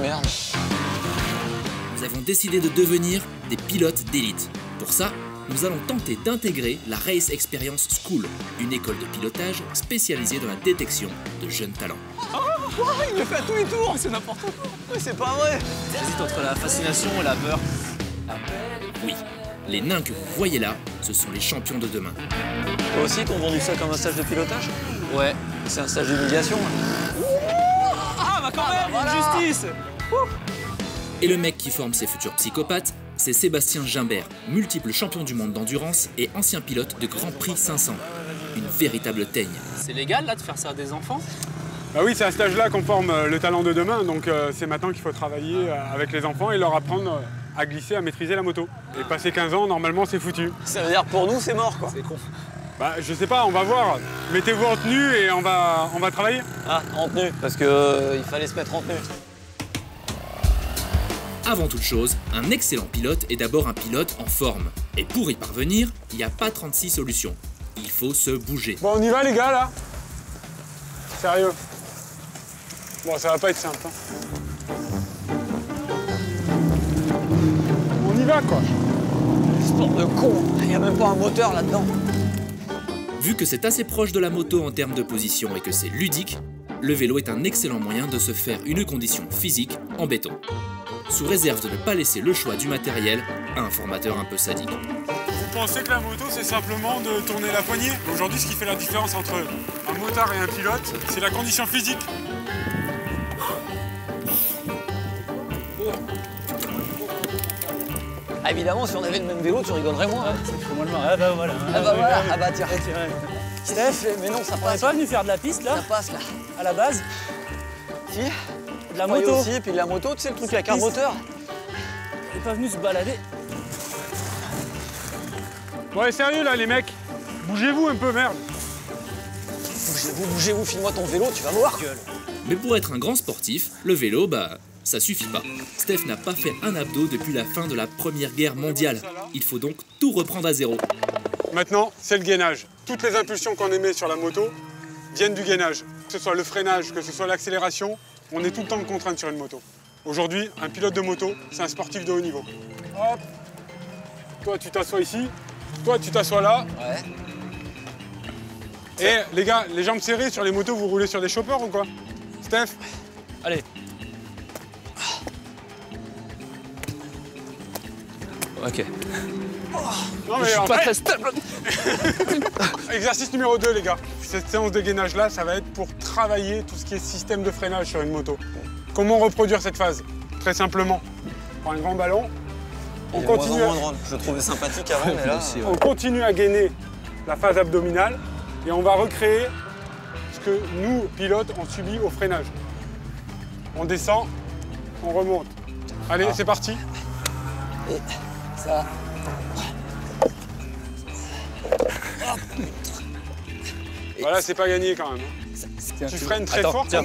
merde. Nous avons décidé de devenir des pilotes d'élite. Pour ça, nous allons tenter d'intégrer la Race Experience School, une école de pilotage spécialisée dans la détection de jeunes talents. Oh, il le fait à tous les tours, c'est n'importe quoi. Mais c'est pas vrai. J'hésite entre la fascination et la peur. Oui, les nains que vous voyez là, ce sont les champions de demain. Toi aussi, t'ont vendu ça comme un stage de pilotage? Ouais. C'est un stage d'humiliation. Ah bah quand même, voilà. justice. Et le mec qui forme ces futurs psychopathes, c'est Sébastien Gimbert, multiple champion du monde d'endurance et ancien pilote de Grand Prix 500. Une véritable teigne. C'est légal là de faire ça à des enfants? Bah oui, c'est à cet âge-là qu'on forme le talent de demain, donc c'est maintenant qu'il faut travailler avec les enfants et leur apprendre à glisser, à maîtriser la moto. Et passer 15 ans, normalement, c'est foutu. Ça veut dire pour nous, c'est mort, quoi. C'est con. Bah, je sais pas, on va voir. Mettez-vous en tenue et on va travailler. Ah, en tenue, parce que il fallait se mettre en tenue. Avant toute chose, un excellent pilote est d'abord un pilote en forme. Et pour y parvenir, il n'y a pas 36 solutions. Il faut se bouger. Bon, on y va les gars, là? Sérieux? Bon, ça va pas être simple, hein. On y va, quoi. Sport de con, il y a même pas un moteur là-dedans. Vu que c'est assez proche de la moto en termes de position et que c'est ludique, le vélo est un excellent moyen de se faire une condition physique en béton. Sous réserve de ne pas laisser le choix du matériel à un formateur un peu sadique. Vous pensez que la moto, c'est simplement de tourner la poignée? Aujourd'hui, ce qui fait la différence entre un motard et un pilote, c'est la condition physique. Ah, évidemment, si on avait le même vélo, tu rigolerais moins. Hein. C'est fou, moi le marre. Ah bah voilà. Ah bah voilà, ah bah tiens. Steph, Mais non, ça on n'est passe. pas venu faire de la piste là, Ça passe là. à la base? Si. De la Croyez moto. aussi, et puis la moto, tu sais, le truc avec un moteur. On n'est pas venu se balader. Ouais, sérieux, là, les mecs. Bougez-vous un peu, merde. Bougez-vous, file-moi ton vélo, tu vas voir. Mais pour être un grand sportif, le vélo, bah, ça suffit pas. Steph n'a pas fait un abdo depuis la fin de la Première Guerre mondiale. Il faut donc tout reprendre à zéro. Maintenant, c'est le gainage. Toutes les impulsions qu'on émet sur la moto viennent du gainage. Que ce soit le freinage, que ce soit l'accélération, on est tout le temps en contrainte sur une moto. Aujourd'hui, un pilote de moto, c'est un sportif de haut niveau. Hop. Toi, tu t'assois ici. Toi, tu t'assois là. Ouais. Et les gars, les jambes serrées sur les motos, vous roulez sur des choppers ou quoi? Steph? Allez. Ok. Non mais Je suis en pas fait, très stable. exercice numéro 2, les gars. Cette séance de gainage-là, ça va être pour travailler tout ce qui est système de freinage sur une moto. Comment reproduire cette phase? Très simplement. On prend un grand ballon. On continue, Je le trouvais sympathique avant, mais là... on continue à gainer la phase abdominale et on va recréer ce que nous, pilotes, on subit au freinage. On descend, on remonte. Allez, c'est parti. Et ça... Voilà, c'est pas gagné quand même. Tu freines très fort. Tiens,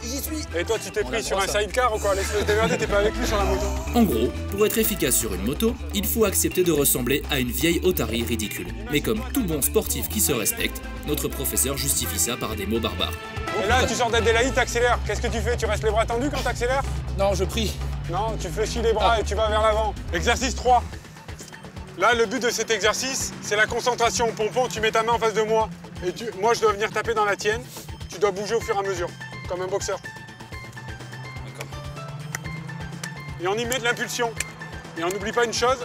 J'y suis. Et toi, tu t'es pris sur un sidecar ou quoi? Laisse-le démerder, t'es pas avec lui sur la moto. En gros, pour être efficace sur une moto, il faut accepter de ressembler à une vieille otarie ridicule. Mais comme tout bon sportif qui se respecte, notre professeur justifie ça par des mots barbares. Et là, tu sors d'Adélaïde, t'accélères. Qu'est-ce que tu fais? Tu restes les bras tendus quand t'accélères? Non, je prie. Non, tu fléchis les bras et tu vas vers l'avant. Exercice 3. Là, le but de cet exercice, c'est la concentration. Pompon, tu mets ta main en face de moi. Et moi, je dois venir taper dans la tienne. Tu dois bouger au fur et à mesure, comme un boxeur. Et on y met de l'impulsion. Et on n'oublie pas une chose,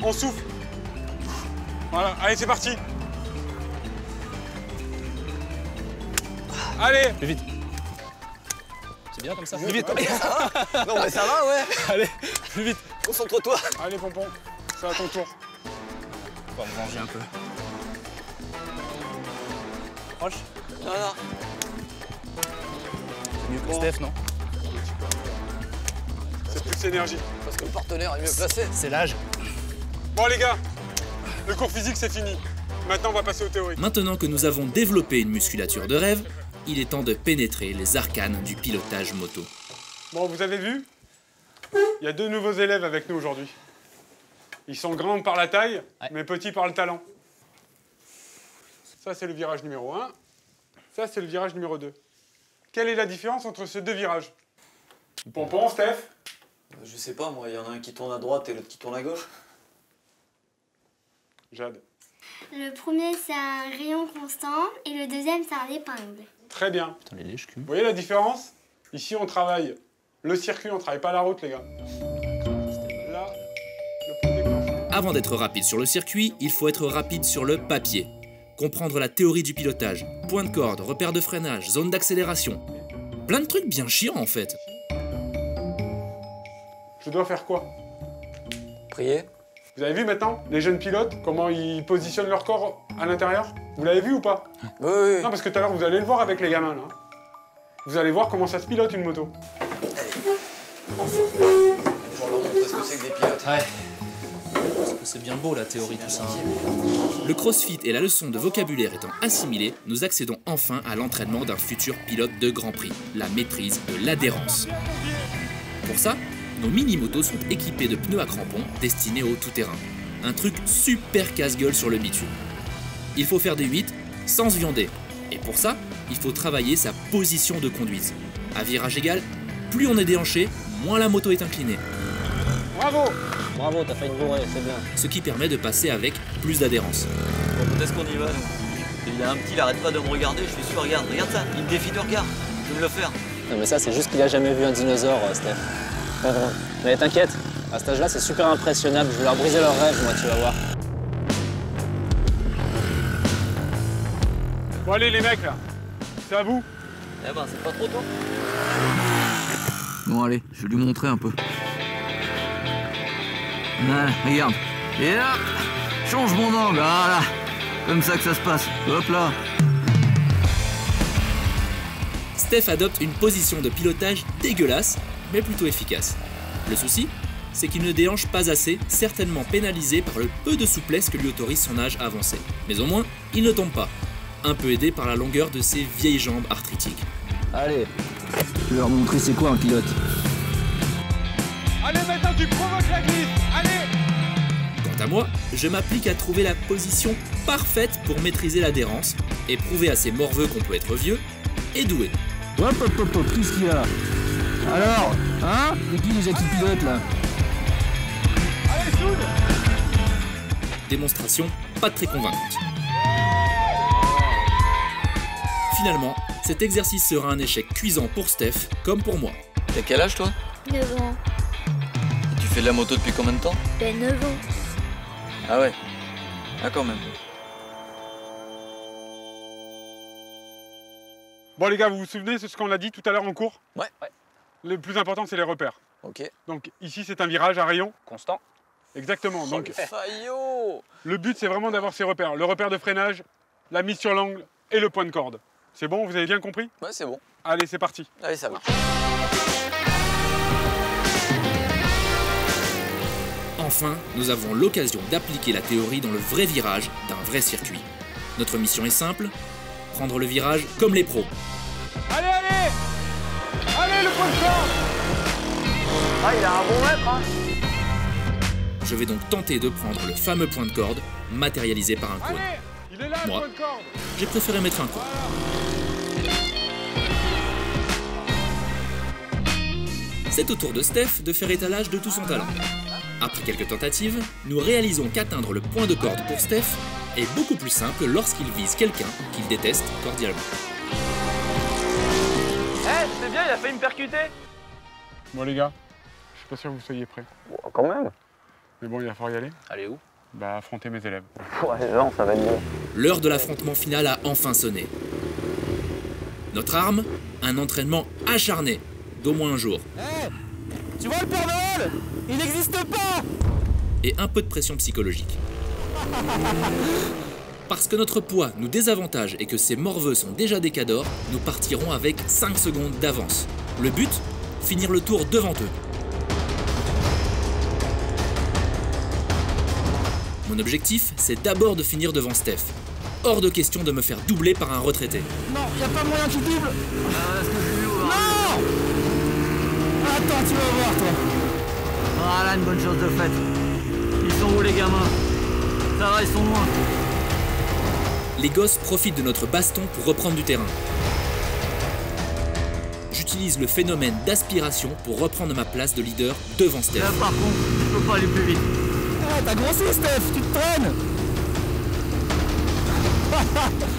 on souffle. Voilà, allez, c'est parti. Allez. Plus vite. C'est bien comme ça. Plus vite. Non, mais ça va, ouais. Allez, plus vite. Concentre-toi. Allez, Pompon, c'est à ton tour. On va me ranger un peu. Proche. Non. C'est mieux que Steph, non? C'est plus d'énergie. Parce que le partenaire est mieux placé. C'est l'âge. Bon, les gars, le cours physique, c'est fini. Maintenant, on va passer aux théories. Maintenant que nous avons développé une musculature de rêve, il est temps de pénétrer les arcanes du pilotage moto. Bon, vous avez vu? Il y a 2 nouveaux élèves avec nous aujourd'hui. Ils sont grands par la taille, mais petits par le talent. Ça, c'est le virage numéro 1. Ça, c'est le virage numéro 2. Quelle est la différence entre ces 2 virages? Pompon, Steph? Je sais pas, moi, il y en a un qui tourne à droite et l'autre qui tourne à gauche. Jade. Le premier, c'est un rayon constant et le deuxième, c'est un épingle. Très bien. Putain, les lèches-culs. Vous voyez la différence? Ici, on travaille le circuit, on travaille pas la route, les gars. Là, le point déclencheur. Avant d'être rapide sur le circuit, il faut être rapide sur le papier. Comprendre la théorie du pilotage, point de corde, repère de freinage, zone d'accélération. Plein de trucs bien chiants en fait. Je dois faire quoi? Prier. Vous avez vu maintenant, les jeunes pilotes, comment ils positionnent leur corps à l'intérieur? Vous l'avez vu ou pas? Oui, oui. Non, parce que tout à l'heure, vous allez le voir avec les gamins, là. Vous allez voir comment ça se pilote, une moto. On leur montre ce que c'est que des pilotes. Ouais. C'est bien beau la théorie tout ça. Le crossfit et la leçon de vocabulaire étant assimilés, nous accédons enfin à l'entraînement d'un futur pilote de Grand Prix, la maîtrise de l'adhérence. Pour ça, nos mini-motos sont équipées de pneus à crampons destinés au tout-terrain. Un truc super casse-gueule sur le bitume. Il faut faire des 8 sans se viander. Et pour ça, il faut travailler sa position de conduite. À virage égal, plus on est déhanché, moins la moto est inclinée. Bravo! Bravo, t'as fait une bourrée, c'est bien. Ce qui permet de passer avec plus d'adhérence. Bon, quand est-ce qu'on y va, nous? Il y a un petit, il arrête pas de me regarder, je suis sûr, regarde ça, il me défie de regard. Je vais me le faire. Non mais ça, c'est juste qu'il a jamais vu un dinosaure, Steph. Mais t'inquiète, à cet âge-là, c'est super impressionnable. Je vais leur briser leurs rêves, moi, tu vas voir. Bon, allez, les mecs, là. C'est à vous. Eh ben, c'est pas trop tôt. Bon allez, je vais lui montrer un peu. Ah, regarde. Et là, change mon angle, voilà. Comme ça que ça se passe. Hop là. Steph adopte une position de pilotage dégueulasse, mais plutôt efficace. Le souci, c'est qu'il ne déhanche pas assez, certainement pénalisé par le peu de souplesse que lui autorise son âge avancé. Mais au moins, il ne tombe pas, un peu aidé par la longueur de ses vieilles jambes arthritiques. Allez, je vais leur montrer c'est quoi un pilote. Allez, maintenant, tu provoques la glisse. Allez! Quant à moi, je m'applique à trouver la position parfaite pour maîtriser l'adhérence et prouver à ces morveux qu'on peut être vieux et doué. Hop, qu'est-ce qu'il y a? Alors, hein? C'est qui déjà qui pilote là? Allez, soude! Démonstration pas très convaincante. Finalement, cet exercice sera un échec cuisant pour Steph comme pour moi. T'as quel âge, toi? 9 ans. Et tu fais de la moto depuis combien de temps? Ben 9 ans. Ah ouais. Ah, quand même. Bon, les gars, vous vous souvenez de ce qu'on a dit tout à l'heure en cours? Ouais. Le plus important, c'est les repères. Ok. Donc, ici, c'est un virage à rayon. Constant. Exactement. Donc, Faillot. le but, c'est vraiment d'avoir ces repères. Le repère de freinage, la mise sur l'angle et le point de corde. C'est bon? Vous avez bien compris? Ouais, c'est bon. Allez, c'est parti. Allez, ça marche. Enfin, nous avons l'occasion d'appliquer la théorie dans le vrai virage d'un vrai circuit. Notre mission est simple, prendre le virage comme les pros. Allez, allez! Allez, le point de corde! Ah, il a un bon mètre, hein. Je vais donc tenter de prendre le fameux point de corde, matérialisé par un cône. Allez! Il est là, le Moi. point de corde! J'ai préféré mettre un cône. C'est au tour de Steph de faire étalage de tout son talent. Après quelques tentatives, nous réalisons qu'atteindre le point de corde pour Steph est beaucoup plus simple lorsqu'il vise quelqu'un qu'il déteste cordialement. C'est bien, il a failli me percuter. Bon, les gars, je suis pas sûr que vous soyez prêts. Bon, quand même. Mais bon, il va falloir y aller. Allez, où? Bah, affronter mes élèves. Ouais, non, ça va être bon. L'heure de l'affrontement final a enfin sonné. Notre arme, un entraînement acharné, d'au moins un jour. Tu vois le Père Noël? Il n'existe pas! Et un peu de pression psychologique. Parce que notre poids nous désavantage et que ces morveux sont déjà des cadors, nous partirons avec 5 secondes d'avance. Le but, finir le tour devant eux. Mon objectif, c'est d'abord de finir devant Steph. Hors de question de me faire doubler par un retraité. Non, y a pas moyen qu'il double! Non! Attends, tu vas voir, toi. Voilà, une bonne chose de faite. Ils sont où, les gamins? Ça va, ils sont loin. Les gosses profitent de notre baston pour reprendre du terrain. J'utilise le phénomène d'aspiration pour reprendre ma place de leader devant Steph. Là par contre, je peux pas aller plus vite. Ah, t'as grossi, Steph, tu te traînes.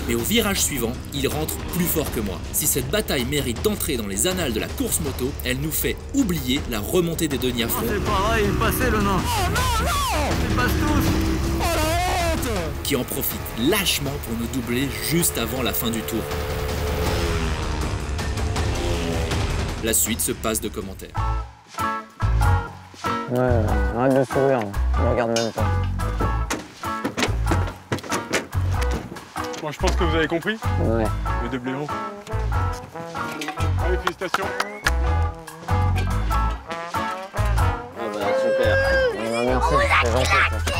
Mais au virage suivant, il rentre plus fort que moi. Si cette bataille mérite d'entrer dans les annales de la course moto, elle nous fait oublier la remontée des Denis à fond. C'est pareil, il passait le nain. Oh non, non. Ils passent tous. Oh la honte. Qui en profite lâchement pour nous doubler juste avant la fin du tour. La suite se passe de commentaires. Ouais, arrête de sourire, ne regarde même pas. Bon, je pense que vous avez compris. Ouais. Le double héros. Allez, félicitations. Ah bah super. Merci, c'est gentil.